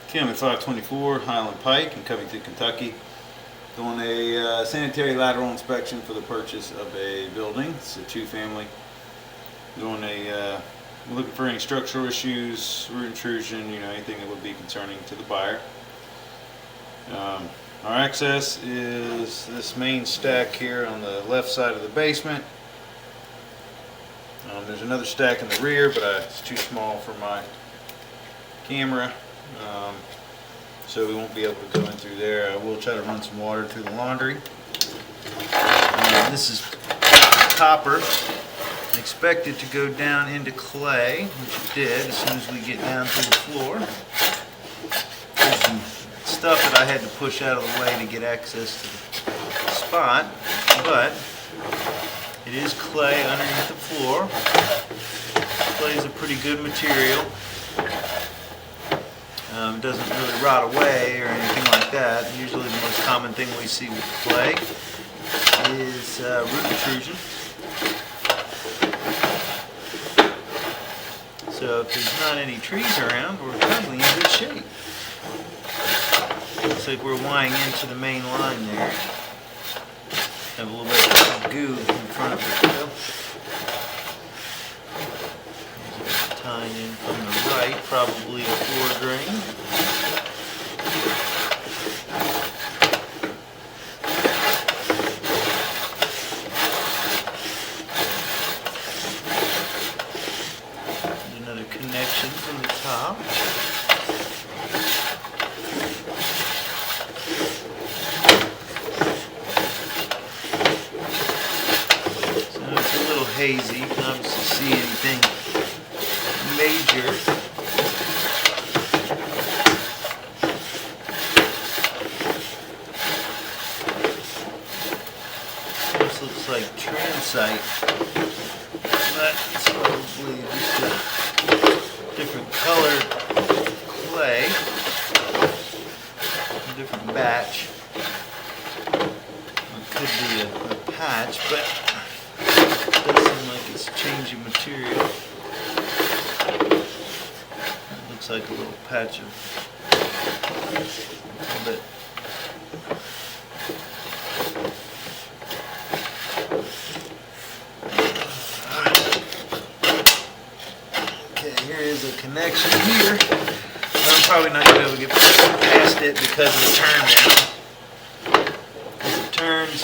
Kim at 524 Highland Pike in Covington, Kentucky. Doing a sanitary lateral inspection for the purchase of a building. It's a two-family. We're looking for any structural issues, root intrusion, anything that would be concerning to the buyer. Our access is this main stack here on the left side of the basement. There's another stack in the rear, but it's too small for my camera, so we won't be able to go in through there. I will try to run some water through the laundry. This is copper, expected to go down into clay, which it did as soon as we get down to the floor. There's some stuff that I had to push out of the way to get access to the spot, but it is clay underneath the floor. Clay is a pretty good material. It doesn't really rot away or anything like that. Usually the most common thing we see with clay is root intrusion. So if there's not any trees around, we're probably in good shape. Looks like we're wiring into the main line there. Have a little bit of goo in front of it though. Tying in from the right, probably a floor drain. Another connection from the top. So it's a little hazy. You can obviously see anything major. This looks like transite, but it's probably just a different color clay, a different batch. It could be a patch, but it does seem like it's changing material. Looks like a little patch of a little bit. Okay, here is a connection here. But I'm probably not going to be able to get past it because of the turn down. Because it turns,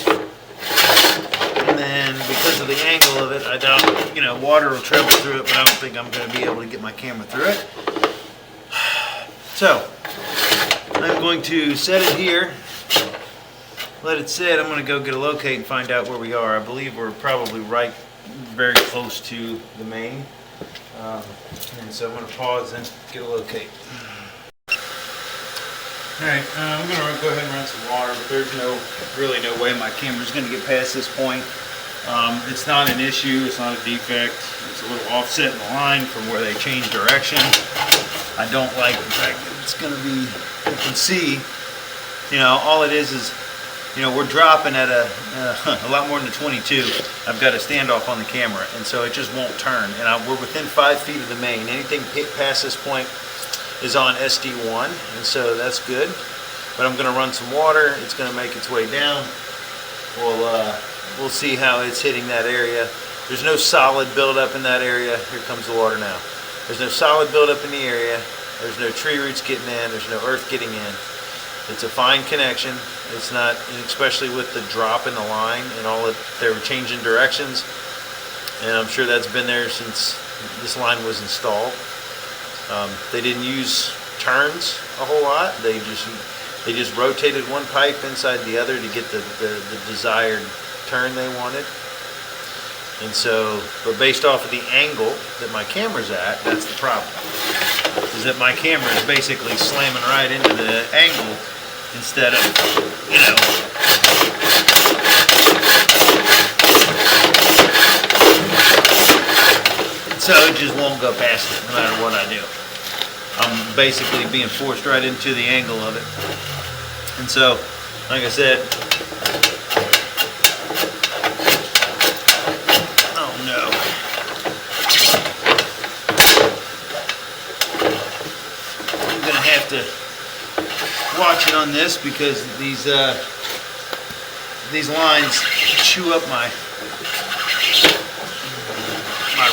and then because of the angle of it, I don't, water will travel through it, but I don't think I'm going to be able to get my camera through it. So, I'm going to set it here, let it sit. I'm going to go get a locate and find out where we are. I believe we're probably very close to the main. And so I'm going to pause and get a locate. Alright, I'm going to go ahead and run some water, but there's really no way my camera's going to get past this point. It's not an issue, it's not a defect. It's a little offset in the line from where they changed direction. I don't like the fact that it's going to be, you can see, all it is, we're dropping at a lot more than the 22. I've got a standoff on the camera, and so it just won't turn. And we're within 5 feet of the main. Anything past this point is on SD1, and so that's good. But I'm going to run some water. It's going to make its way down. We'll see how it's hitting that area. There's no solid buildup in that area. Here comes the water now. There's no solid buildup in the area. There's no tree roots getting in. There's no earth getting in. It's a fine connection. It's not, especially with the drop in the line and all that, they were changing directions. And I'm sure that's been there since this line was installed. They didn't use turns a whole lot. They just rotated one pipe inside the other to get the desired turn they wanted. And so, but based off of the angle that my camera's at, that's the problem. Is that my camera is basically slamming right into the angle instead of, so it just won't go past it no matter what I do. I'm basically being forced right into the angle of it. And so, like I said, have to watching on this because these lines chew up my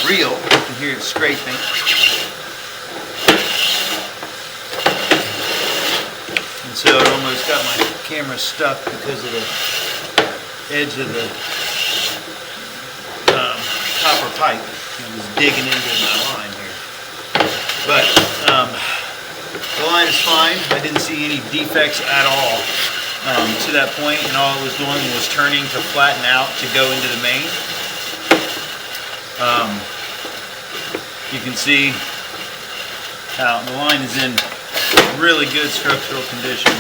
reel. You can hear it scraping. And so it almost got my camera stuck because of the edge of the copper pipe. It was digging into my line here. But the line is fine. I didn't see any defects at all to that point, and all it was doing was turning to flatten out to go into the main. You can see how the line is in really good structural condition.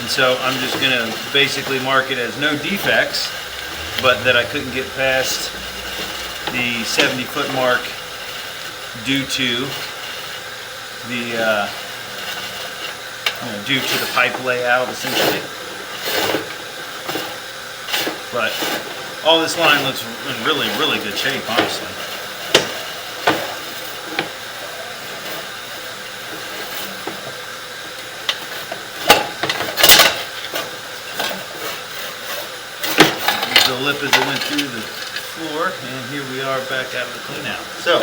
And so I'm just going to basically mark it as no defects, but that I couldn't get past the 70-foot mark due to the pipe layout, essentially. But all this line looks in really, really good shape, honestly. The lip as it went through the floor, and here we are back out of the clean out. So,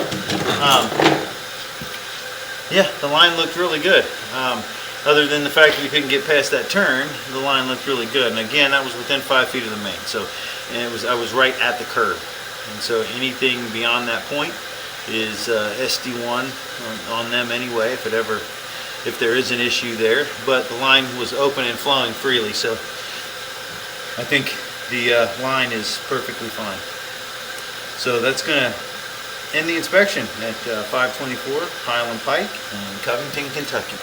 yeah, the line looked really good. Other than the fact that we couldn't get past that turn, the line looked really good. And again, that was within 5 feet of the main. So, and I was right at the curb. And so anything beyond that point is SD1 on them anyway, if there is an issue there. But the line was open and flowing freely, so I think the line is perfectly fine. So that's going to end the inspection at 524 Highland Pike in Covington, Kentucky.